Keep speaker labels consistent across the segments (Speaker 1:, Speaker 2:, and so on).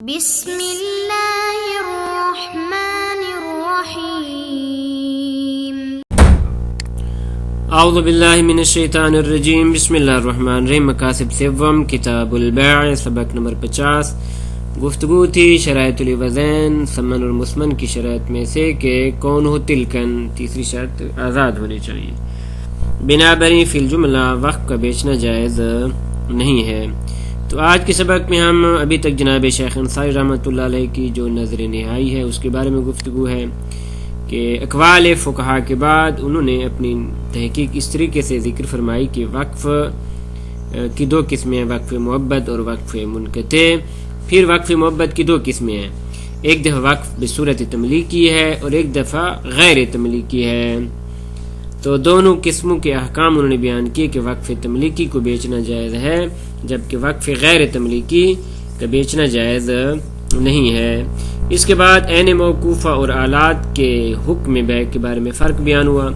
Speaker 1: بسم اللہ الرحمن الرحیم۔
Speaker 2: اعوذ باللہ من الشیطان الرجیم، بسم اللہ الرحمن الرحیم۔ مقاصد سوم، کتاب البیع، سبق نمبر 50۔ گفتگو تھی شرائط الوزین ثمن المثمن کی شرائط میں سے کہ کون ہو تلکن، تیسری شرط آزاد ہونی چاہیے۔ بنا بری فی الجملہ وقف کا بیچنا جائز نہیں ہے۔ تو آج کے سبق میں ہم ابھی تک جناب شیخ انصاری رحمۃ اللہ علیہ کی جو نظر نہائی ہے اس کے بارے میں گفتگو ہے کہ اقوال فقہا کے بعد انہوں نے اپنی تحقیق اس طریقے سے ذکر فرمائی کہ وقف کی دو قسمیں ہیں، وقف محبت اور وقف منقطع۔ پھر وقف محبت کی دو قسمیں ہیں، ایک دفعہ وقف بصورت تملیکی ہے اور ایک دفعہ غیر تملیکی ہے۔ تو دونوں قسموں کے احکام انہوں نے بیان کیے کہ وقف تملیکی کو بیچنا جائز ہے جبکہ وقف غیر تملیکی کا بیچنا جائز نہیں ہے۔ اس کے بعد عین موقوفہ اور آلات کے حکم بیع کے بارے میں فرق بیان ہوا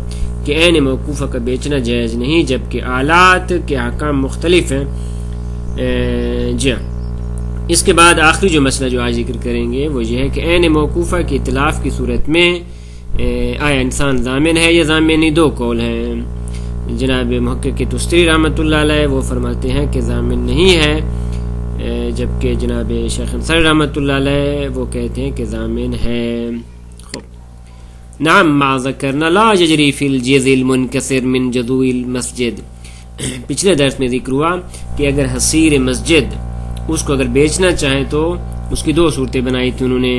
Speaker 2: کہ عین موقوفہ کا بیچنا جائز نہیں جبکہ آلات کے احکام مختلف ہیں۔ جی ہاں، اس کے بعد آخری جو مسئلہ جو آج ذکر کریں گے وہ یہ ہے کہ عین موقوفہ کے اطلاف کی صورت میں آیا انسان ضامن ہے یا ضامنی؟ دو قول ہیں۔ جناب محقق تستری رحمۃ اللہ علیہ وہ فرماتے ہیں کہ ضامن نہیں ہے، جبکہ جناب شیخ انصاری رحمۃ اللہ علیہ وہ کہتے ہیں کہ ضامن ہے۔ نعم ما ذکرنا لا یجری فی الجز المنکسر من جذوع المسجد۔ پچھلے درس میں ذکر ہوا کہ اگر حصیر مسجد اس کو اگر بیچنا چاہیں تو اس کی دو صورتیں بنائی تھی انہوں نے۔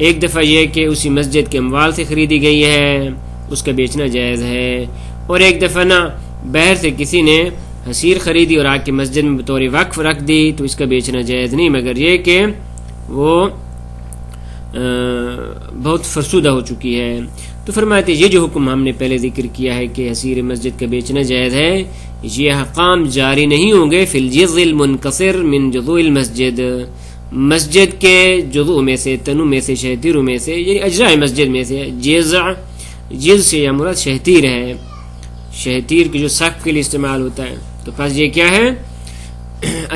Speaker 2: ایک دفعہ یہ کہ اسی مسجد کے اموال سے خریدی گئی ہے، اس کا بیچنا جائز ہے، اور ایک دفعہ نہ باہر سے کسی نے حصیر خریدی اور آ کے مسجد میں بطور وقف رکھ دی تو اس کا بیچنا جائز نہیں، مگر یہ کہ وہ بہت فرسودہ ہو چکی ہے۔ تو فرماتے یہ جو حکم ہم نے پہلے ذکر کیا ہے کہ حصیر مسجد کا بیچنا جائز ہے، یہ احکام جاری نہیں ہوں گے فی الجز المنکسر من جذوع المسجد، مسجد کے جزو میں سے، تنو میں سے، شہتیروں میں سے، یعنی اجزاء مسجد میں سے۔ جز سے یا مراد شہتیر ہے، شہتیر کی جو سقف کے لیے استعمال ہوتا ہے، تو پس یہ کیا ہے؟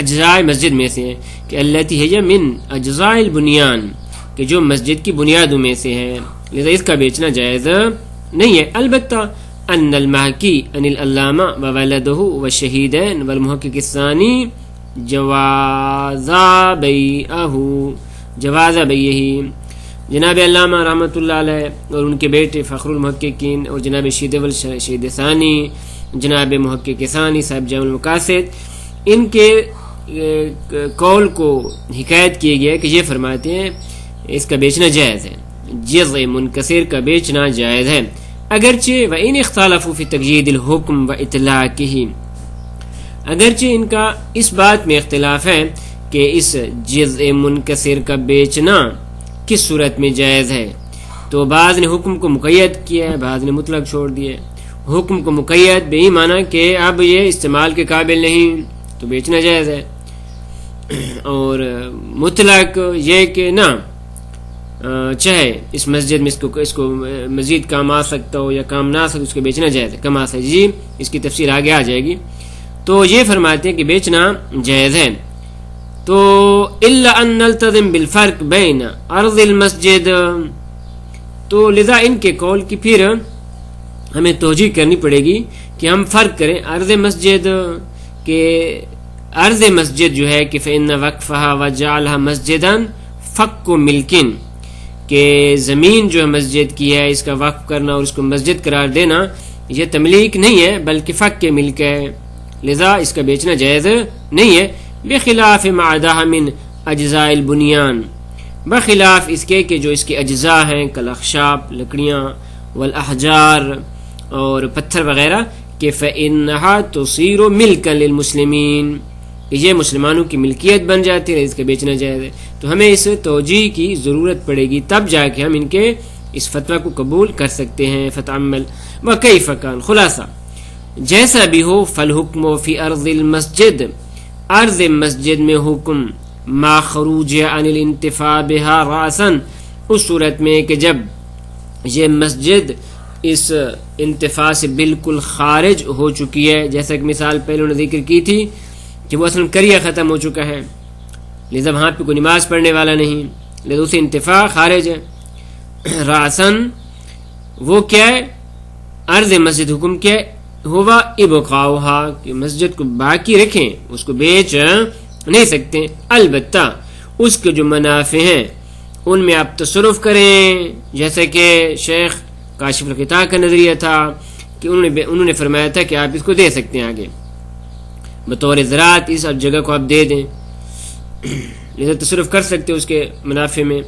Speaker 2: اجزاء مسجد میں سے کہ التی ہے من اجزاء البنیان، کہ جو مسجد کی بنیادوں میں سے ہے، لذا اس کا بیچنا جائز نہیں ہے۔ البتہ ان المحکی ان العلامہ وولدہ والشہیدین والمحقق الثانی جواز بیعہ، جناب علامہ رحمۃ اللہ علیہ اور ان کے بیٹے فخر المحققین اور جناب شہید ثانی جناب محقق ثانی صاحب جامع المقاصد، ان کے قول کو حکایت کیے گیا کہ یہ فرماتے ہیں اس کا بیچنا جائز ہے، جز منکسر کا بیچنا جائز ہے، اگرچہ وَإِنْ اخْتَلَفُوا فِي تَقْیِیدِ الْحُکْمِ وَإِطْلَاقِهِ، اگرچہ ان کا اس بات میں اختلاف ہے کہ اس جزء منکسر کا بیچنا کس صورت میں جائز ہے، تو بعض نے حکم کو مقید کیا ہے، بعض نے مطلق چھوڑ دیا ہے۔ حکم کو مقید بے ہی معنی کہ اب یہ استعمال کے قابل نہیں تو بیچنا جائز ہے، اور مطلق یہ کہ نہ چاہے اس مسجد میں اس کو مزید کام آ سکتا ہو یا کام نہ آ سکتا، اس کو بیچنا جائز ہے، کم آ سکتا جی، اس کی تفصیل آگے آ جائے گی۔ تو یہ فرماتے ہیں کہ بیچنا جائز ہے، تو الا ان نلتزم بالفرق بین ارض المسجد، تو لذا ان کے قول کی پھر ہمیں توجیہ کرنی پڑے گی کہ ہم فرق کریں ارض مسجد، کہ ارض مسجد جو ہے کہ فإن وقفها وجعلها مسجدا فق ملکن، کہ زمین جو ہے مسجد کی ہے اس کا وقف کرنا اور اس کو مسجد قرار دینا یہ تملیک نہیں ہے بلکہ فق کے ملک ہے، لذا اس کا بیچنا جائز نہیں ہے۔ بخلاف ما عداها من اجزاء البنیان، بخلاف اس کے کہ جو اس کے اجزاء ہیں کالاخشاب لکڑیاں والاحجار اور پتھر وغیرہ، کہ فإنها تصير ملکا للمسلمین، یہ مسلمانوں کی ملکیت بن جاتی ہے، اس کا بیچنا جائز ہے۔ تو ہمیں اس توجیہ کی ضرورت پڑے گی، تب جا کے ہم ان کے اس فتویٰ کو قبول کر سکتے ہیں۔ فتعمل وکیف کان، خلاصہ جیسا بھی ہو، فالحکم فی ارض المسجد، ارض مسجد میں حکم ما خروج عن الانتفاع بها راسا، اس صورت میں کہ جب یہ مسجد اس انتفاع سے بالکل خارج ہو چکی ہے، جیسا کہ مثال پہلے نے ذکر کی تھی کہ وہ اصلا کریہ ختم ہو چکا ہے، لہذا وہاں پہ کوئی نماز پڑھنے والا نہیں، لہذا اسے انتفاع خارج ہے۔ راسن وہ کیا ہے؟ عرض مسجد حکم کیا ہے؟ ہوا ابقاؤہا کہ مسجد کو باقی رکھیں، اس کو بیچ نہیں سکتے، البتہ اس کے جو منافع ہیں ان میں آپ تصرف کریں، جیسا کہ شیخ کاشف الغطاء کا نظریہ تھا کہ انہوں نے فرمایا تھا کہ آپ اس کو دے سکتے ہیں آگے بطور زراعت، اس جگہ کو آپ دے دیں، لہذا تصرف کر سکتے اس کے منافع میں۔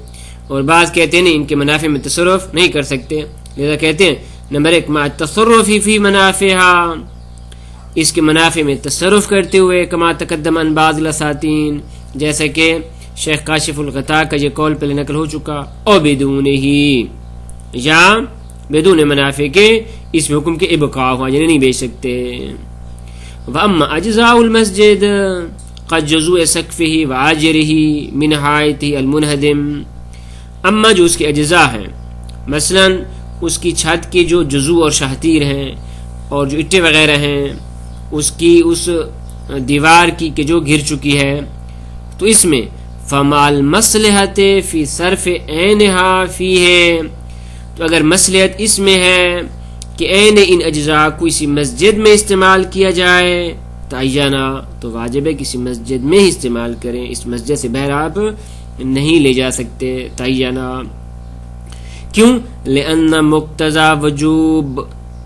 Speaker 2: اور بعض کہتے ہیں نہیں، ان کے منافع میں تصرف نہیں کر سکتے، لہذا کہتے ہیں نمبر 1 مع التصرف فی منافعہ، اس کے منافع میں تصرف کرتے ہوئے، کما تقدم عن بعض الاساتین، جیسا کہ شیخ کاشف الغطاء کا یہ قول پہلے نقل ہو چکا، او بدون ہی، یا بدون منافع کے اس حکم کے ابقاء ہوا، یعنی نہیں بیچ سکتے۔ واما اجزاء المسجد قد جزوء سقفه وعاجره من حائطه المنهدم، اما جو اس کے اجزاء ہیں، مثلا اس کی چھت کی جو جزو اور شاہتیر ہیں اور جو اٹے وغیرہ ہیں، اس کی اس دیوار کی کہ جو گر چکی ہے، تو اس میں فمال مصلحت فی صرف عینہا فی ہے، تو اگر مصلحت اس میں ہے کہ عین ان اجزاء کو اسی مسجد میں استعمال کیا جائے تعینہ، تو واجب ہے کسی مسجد میں ہی استعمال کریں، اس مسجد سے باہر آپ نہیں لے جا سکتے تعینہ۔ کیوں؟ لأن مقتضى وجوب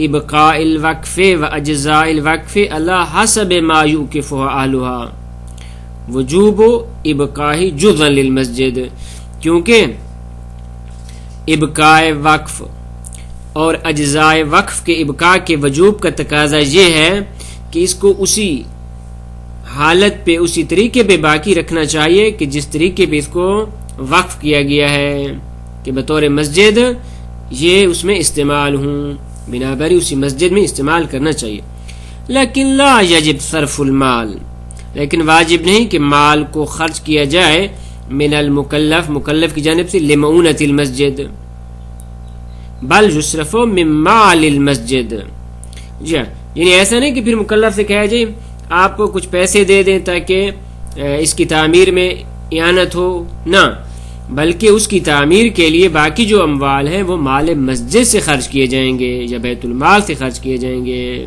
Speaker 2: ابقاء الوقف و اجزاء الوقف على حسب ما يوقفها اهلها، وجوب ابقاء جزءا للمسجد، کیونکہ ابقاء وقف اور اجزاء وقف کے ابقاء کے وجوب کا تقاضا یہ ہے کہ اس کو اسی حالت پہ، اسی طریقے پہ باقی رکھنا چاہیے کہ جس طریقے پہ اس کو وقف کیا گیا ہے، کہ بطور مسجد یہ اس میں استعمال ہوں، بنابر اسی مسجد میں استعمال کرنا چاہیے۔ لیکن لا یجب صرف المال، لیکن واجب نہیں کہ مال کو خرچ کیا جائے من المکلف، مکلف کی جانب سے، لمعونۃ المسجد، بل یصرف من مال المسجد، جی یعنی ایسا نہیں کہ پھر مکلف سے کہا جائے آپ کو کچھ پیسے دے دیں تاکہ اس کی تعمیر میں اعانت ہو، نہ، بلکہ اس کی تعمیر کے لیے باقی جو اموال ہیں وہ مال مسجد سے خرچ کیے جائیں گے یا بیت المال سے خرچ کیے جائیں گے۔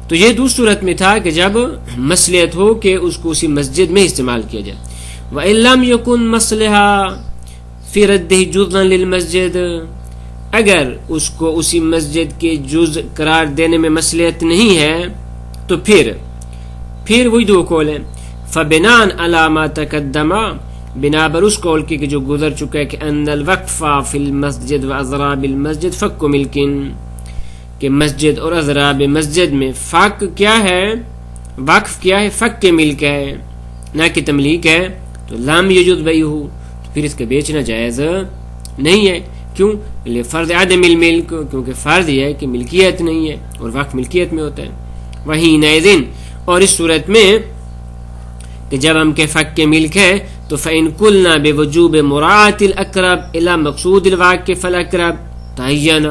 Speaker 2: تو یہ دوسری صورت میں تھا کہ جب مصلحت ہو کہ اس کو اسی مسجد میں استعمال کیا جائے۔ وَإِن لَمْ يَكُنْ مَصْلِحَةٌ فِي رَدِّهِ جُزْءًا لِلْمَسْجِدِ، اگر اس کو اسی مسجد کے جزء قرار دینے میں مصلحت نہیں ہے تو پھر وہی دو قول ہیں، فَبِنَاءً عَلَى مَا تَقَدَّمَ، بنا بر اس قول کے جو گزر چکا ہے کہ ان الوقف فی المسجد وَأَضْرَابِ الْمَسْجِدِ فَكُّ مِلْكٍ، کہ مسجد اور اضراب مسجد میں فق کیا ہے، وقف کیا ہے، فق کے ملک ہے نہ کہ تملیک ہے، تو لم یجوز بیعہ، تو پھر اس کا بیچنا جائز نہیں ہے۔ کیوں؟ لفرض عدم الملک، کیونکہ فرض یہ ہے کہ ملکیت نہیں ہے اور وقف ملکیت میں ہوتا ہے۔ وہی نائزن، اور اس صورت میں کہ جب ہم کے فق کے ملک ہے تو فإن قلنا بوجوب مراعاة الأقرب إلى مقصود الواقع فالأقرب تعین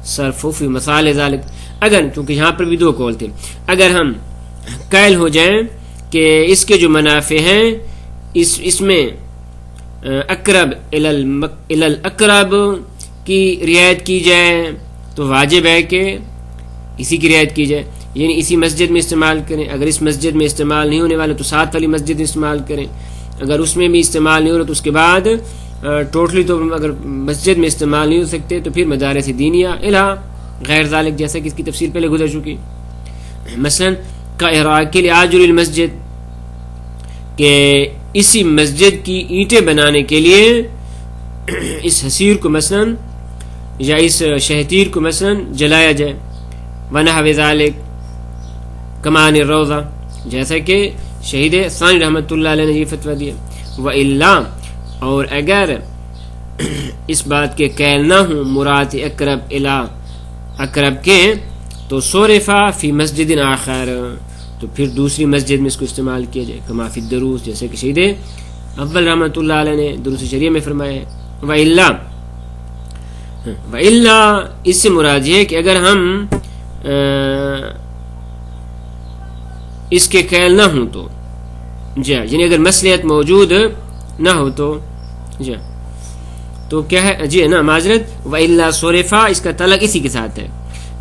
Speaker 2: صرف فی مثال ذلك، اگر، چونکہ یہاں پر بھی دو قول تھے، اگر ہم قائل ہو جائیں کہ اس کے جو منافع ہیں اس میں اقرب الی الاقرب کی رعایت کی جائے تو واجب ہے کہ اسی کی رعایت کی جائے، یعنی اسی مسجد میں استعمال کریں۔ اگر اس مسجد میں استعمال نہیں ہونے والا تو ساتھ والی مسجد میں استعمال کریں، اگر اس میں بھی استعمال نہیں ہو رہا تو اس کے بعد ٹوٹلی تو اگر مسجد میں استعمال نہیں ہو سکتے تو پھر مدارس دینیہ الہ غیر ذالک، جیسا کہ اس کی تفصیل پہلے گزر چکی، مثلا کا احراق لعاجل المسجد، کہ اسی مسجد کی اینٹیں بنانے کے لیے اس حسیر کو مثلا یا اس شہتیر کو مثلا جلایا جائے، ونحو ذالک کمان الروضہ، جیسا کہ شہید ثانی رحمۃ اللہ علیہ نے یہ فتویٰ دیا۔ وَإِلَّا، اور اگر اس بات کے قائل نہ ہوں مراد اقرب الی اقرب کے، تو صرفا فی مسجد آخر، تو پھر دوسری مسجد میں اس کو استعمال کیا جائے، کما فی الدروس، جیسے کہ شہید اول رحمۃ اللہ علیہ نے دروس شریعہ میں فرمایا ہے۔ وَإِلَّا اس سے مراد یہ ہے کہ اگر ہم اس کے قائل نہ ہوں تو جی یعنی اگر مصلحت موجود نہ ہو تو کیا ہے جی نا معذرت وَإِلَّا صُرِفَا اس کا تعلق اسی کے ساتھ ہے،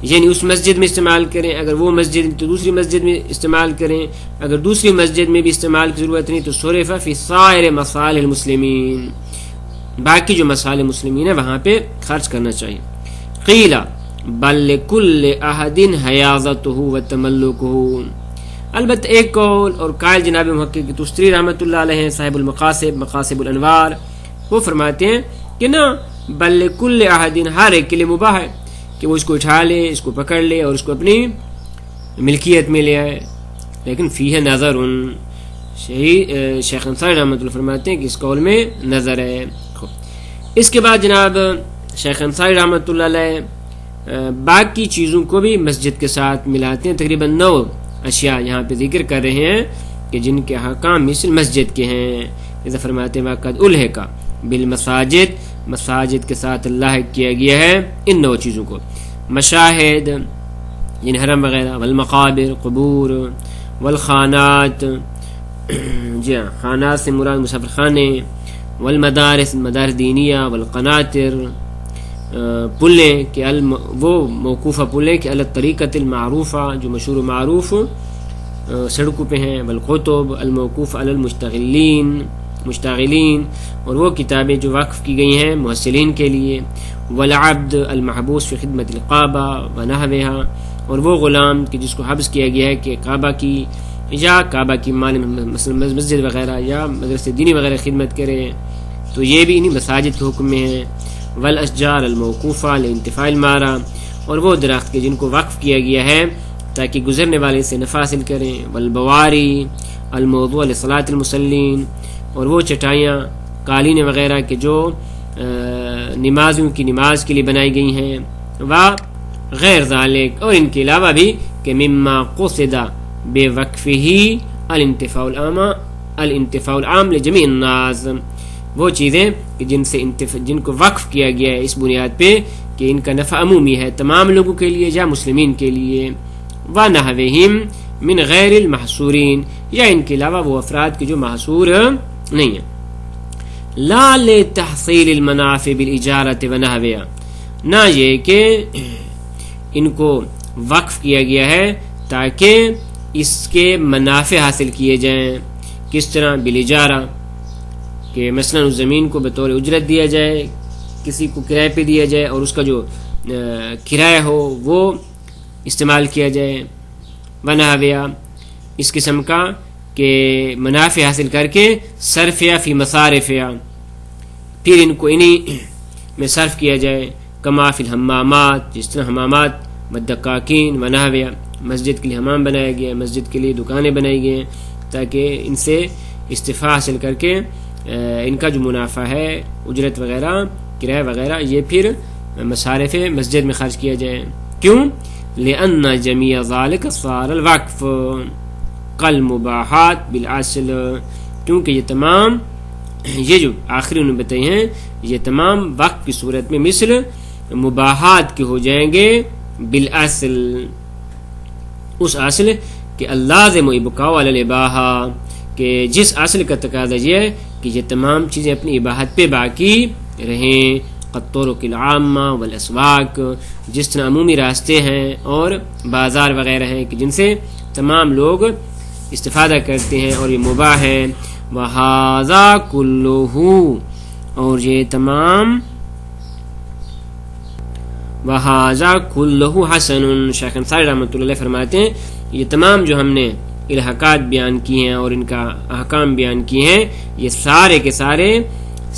Speaker 2: یعنی اس مسجد میں استعمال کریں، اگر وہ مسجد تو دوسری مسجد میں استعمال کریں، اگر دوسری مسجد میں بھی استعمال کی ضرورت نہیں تو صُرِفَ فِي سَائِرِ مَصَالِحِ الْمُسْلِمِينَ باقی جو مصالح مسلمین ہیں وہاں پہ خرچ کرنا چاہیے. قیل بل لکل احد حیاضتہ وتملکہ، البتہ ایک قول اور قائل جناب محقق تستری رحمۃ اللہ علیہ ہیں، صاحب المقاصد مقاصد الانوار، وہ فرماتے ہیں کہ نہ بل لکل احد ہر ایک کے لیے مباح ہے کہ وہ اس کو اٹھا لے، اس کو پکڑ لے اور اس کو اپنی ملکیت میں لے آئے، لیکن فیہ نظر شیخ انصاری رحمۃ اللہ فرماتے ہیں کہ اس قول میں نظر ہے. اس کے بعد جناب شیخ انصاری رحمۃ اللہ علیہ باقی چیزوں کو بھی مسجد کے ساتھ ملاتے ہیں، تقریباً 9 اشیاء یہاں پہ ذکر کر رہے ہیں کہ جن کے احکام مثل مسجد کے ہیں. جیسے فرماتے ہیں وَقَدْ أُلْحِقَ بالمساجد، مساجد کے ساتھ لاحق کیا گیا ہے ان 9 چیزوں کو، مشاہد یعنی حرم وغیرہ، والمقابر قبور، والخانات جی ہاں خانات سے مراد مسافر خانے، والمدارس مدارس دینیہ، والقناطر پلیں کہ وہ موقوفہ پلیں کہ الطریقۃ المعروفہ جو مشہور و معروف سڑکوں پہ ہیں، والکتب الموقوف علی المشتغلین اور وہ کتابیں جو وقف کی گئی ہیں محصلین کے لیے، والعبد المحبوس فی خدمت القعبہ ونحوہا اور وہ غلام کہ جس کو حبس کیا گیا ہے کہ کعبہ کی یا کعبہ کی مسجد وغیرہ یا مدرسے دینی وغیرہ خدمت کرے، تو یہ بھی انہی مساجد کے حکم میں ہیں. والاشجار الموقوفہ لانتفاع المارا اور وہ درخت کے جن کو وقف کیا گیا ہے تاکہ گزرنے والے سے نفع حاصل کریں، والبواری الموضوع لصلاۃ المصلین اور وہ چٹائیاں قالین وغیرہ کہ جو نمازیوں کی نماز کے لیے بنائی گئی ہیں، غیر ذالک اور ان کے علاوہ بھی کہ مما قصد بے وقفہ الانتفاع العام لجمیع الناس وہ چیزیں کہ جن کو وقف کیا گیا ہے اس بنیاد پہ کہ ان کا نفع عمومی ہے تمام لوگوں کے لیے یا مسلمین کے لیے، ونحوہم من غیر المحصورین یا ان کے علاوہ وہ افراد کے جو محصور نہیں ہیں. لا لتحصیل المنافع بالاجارۃ ونحوہا نہ یہ کہ ان کو وقف کیا گیا ہے تاکہ اس کے منافع حاصل کیے جائیں. کس طرح؟ بالاجارہ کہ مثلا اس زمین کو بطور اجرت دیا جائے، کسی کو کرائے پہ دیا جائے اور اس کا جو کرایہ ہو وہ استعمال کیا جائے، ونحوہا اس قسم کا کہ منافع حاصل کر کے صرفیا فی مصارفیا پھر ان کو انہی میں صرف کیا جائے، کما فی الحمامات جس طرح حمامات والدقاقین ونحوہا مسجد کے لیے حمام بنایا گیا ہے، مسجد کے لیے دکانیں بنائی گئی ہیں تاکہ ان سے استفاع حاصل کر کے ان کا جو منافع ہے اجرت وغیرہ کرایہ وغیرہ یہ پھر مصارف مسجد میں خرچ کیا جائے. کیوں؟ لأن جمیع ذالک صار الوقف کالمباحات بالاصل کیونکہ یہ تمام یہ جو آخری انہوں نے بتائی ہیں یہ تمام وقف کی صورت میں مثل مباحات کے ہو جائیں گے بالاصل اس اصل کہ اللازم ابقاء علی الاباحہ کہ جس اصل کا تقاضا یہ ہے کہ یہ تمام چیزیں اپنی اباحت پہ باقی رہیں، الطرق العامہ والاسواق جس طرح عمومی راستے ہیں اور بازار وغیرہ ہیں کہ جن سے تمام لوگ استفادہ کرتے ہیں اور یہ مباح ہیں. وہذا کلہ اور یہ تمام وہذا کلہ حسن شیخ انصاری رحمۃ اللہ علیہ فرماتے ہیں یہ تمام جو ہم نے الحاقات بیان کی ہیں اور ان کا احکام بیان کیے ہیں یہ سارے کے سارے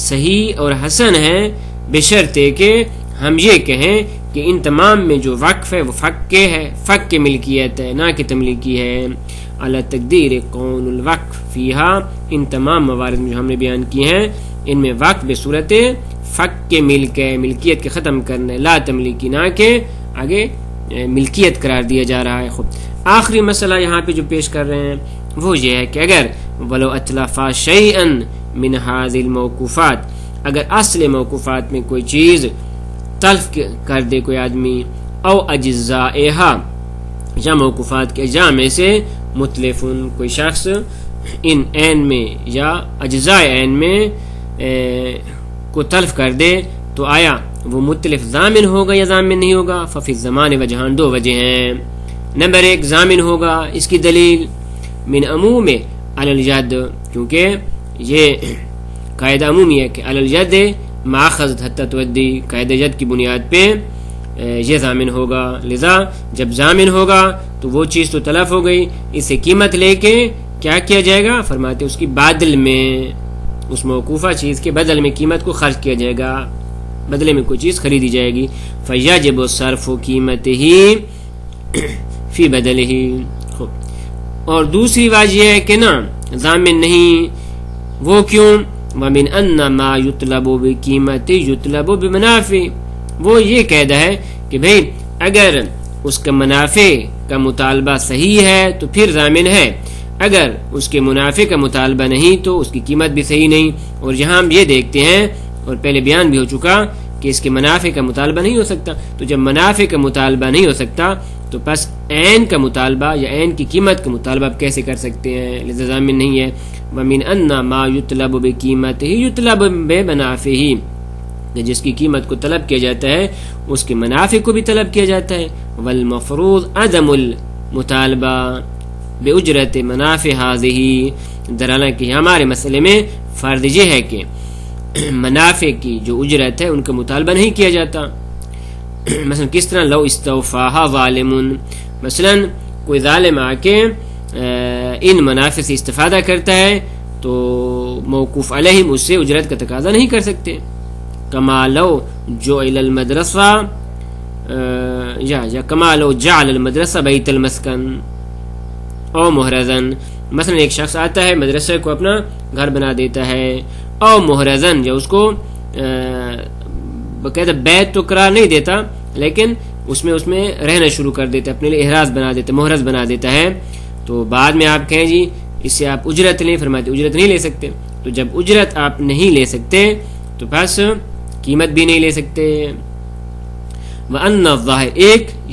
Speaker 2: صحیح اور حسن ہیں بشرطے کہ ہم یہ کہیں کہ ان تمام میں جو وقف ہے وہ فق کے ملکیت ہے نہ کہ تملیکی ہے. علی تقدیر کون الوقف فیہا ان تمام موارد میں جو ہم نے بیان کیے ہیں ان میں وقف بصورت فق کے ملک ہے، ملکیت کے ختم کرنے، لا تملیکی نہ کہ آگے ملکیت قرار دیا جا رہا ہے. خود آخری مسئلہ یہاں پہ جو پیش کر رہے ہیں وہ یہ ہے کہ اگر ولو اتلفا شیئا من هذه الموقوفات اگر اصل موقوفات میں کوئی چیز تلف کر دے کوئی آدمی، او اجزائها یا موقوفات کے اجزاء میں سے متلفن کوئی شخص ان عین میں یا اجزاء عین میں کو تلف کر دے تو آیا وہ متلف ضامن ہوگا یا ضامن نہیں ہوگا؟ ففی الزمان وجہان، دو وجہ ہیں. نمبر 1 ضامن ہوگا. اس کی دلیل من عموم علی الجد، کیونکہ یہ قاعدہ عمومی ہے کہ علی الجد ماخذ حتی تودی، قاعدہ جد کی بنیاد پہ یہ ضامن ہوگا. لذا جب ضامن ہوگا تو وہ چیز تو تلف ہو گئی، اسے قیمت لے کے کیا کیا جائے گا؟ فرماتے اس کی بدل میں، اس موقوفہ چیز کے بدل میں قیمت کو خرچ کیا جائے گا، بدلے میں کوئی چیز خریدی جائے گی. فیجب صرف قیمتہ فی بدلہ. اور دوسری وجہ یہ ہے کہ نا ضامن نہیں. وہ کیوں؟ ومن ان ما یطلب بقیمت یطلب بمنافع. وہ یہ قاعدہ ہے کہ بھئی اگر اس کا منافع کا مطالبہ صحیح ہے تو پھر ضامن ہے، اگر اس کے منافع کا مطالبہ نہیں تو اس کی قیمت بھی صحیح نہیں. اور یہاں ہم یہ دیکھتے ہیں، اور پہلے بیان بھی ہو چکا، کہ اس کے منافع کا مطالبہ نہیں ہو سکتا. تو جب منافع کا مطالبہ نہیں ہو سکتا تو پس عین کا مطالبہ یا عین کی قیمت کا مطالبہ آپ کیسے کر سکتے ہیں؟ لذا ضامن نہیں ہے. ومن ان ما یطلب بقیمتہ یطلب بمنافعہ، جس کی قیمت کو طلب کیا جاتا ہے اس کے منافع کو بھی طلب کیا جاتا ہے. والمفروض عدم المطالبہ باجرت منافع هذه، درانا کہ ہمارے مسئلے میں فرض یہ ہے کہ منافع کی جو اجرت ہے ان کا مطالبہ نہیں کیا جاتا. مثلا کس طرح؟ لو استوفاها ظالم، مثلا کوئی ظالم آ کے ان منافع سے استفادہ کرتا ہے تو موقوف علیہم اس سے اجرت کا تقاضا نہیں کر سکتے. کما لو جعل المدرسہ یا کما لو جعل المدرسہ بیت المسکن او محرزن. مثلا ایک شخص آتا ہے مدرسے کو اپنا گھر بنا دیتا ہے، او محرزن یا اس کو باقاعدہ بیت تو قرار نہیں دیتا لیکن اس میں رہنا شروع کر دیتا ہے، اپنے لیے احراز بنا دیتا ہے، محرز بنا دیتا ہے. تو بعد میں آپ کہیں جی اس سے آپ اجرت لیں، فرماتے اجرت نہیں لے سکتے. تو جب اجرت آپ نہیں لے سکتے تو بس قیمت بھی نہیں لے سکتے. وَأَنَّ الظَّاهِرَ،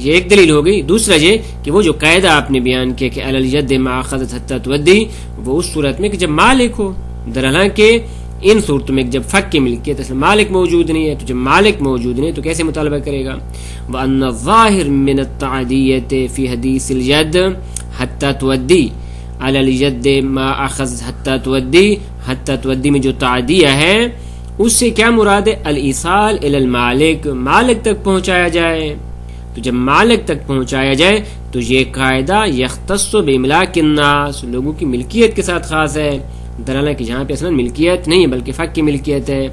Speaker 2: یہ ایک دلیل ہو گئی. دوسرا یہ کہ وہ جو قاعدہ آپ نے بیان کیا کہ علی الجد ما اخذت حتی تودی، وہ اس صورت میں کہ جب مالک ہو. درحالانکہ ان صورتوں میں جب فق کی ملکیت اصل مالک موجود نہیں ہے، تو جب مالک موجود نہیں تو کیسے مطالبہ کرے گا؟ وَأَنَّ الظَّاهِرَ مِنَ التَّعْدِيَّةِ فِي حَدِيثِ الْجَدِّ حَتَّى تُوَدِّي عَلَى الْجَدِّ مَا أَخَذَتْ حَتَّى تُوَدِّي. حَتَّى تُوَدِّي میں جو تعدیہ ہے اس سے کیا مراد ہے؟ الایصال الی المالک، مالک تک پہنچایا جائے. تو جب مالک تک پہنچایا جائے تو یہ قاعدہ یختص باملاک الناس، لوگوں کی ملکیت کے ساتھ خاص ہے، درانا کہ جہاں پہ اصلا ملکیت نہیں ہے بلکہ فق کی ملکیت ہے.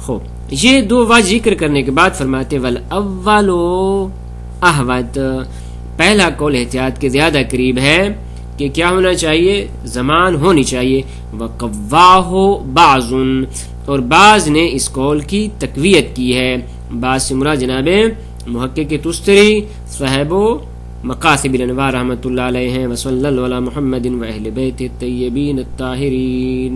Speaker 2: خوب، یہ دو وجہ ذکر کرنے کے بعد فرماتے والاول احوط، پہلا قول احتیاط کے زیادہ قریب ہے کہ کیا ہونا چاہیے؟ زمان ہونی چاہیے. وقواہ بعض، اور بعض نے اس قول کی تقویت کی ہے. بعض سے مراد جناب محقق تستری صاحب مقاصد الانوار رحمۃ اللہ علیہ ہیں. وصلی اللہ علی محمد و اہل بیت الطیبین الطاہرین.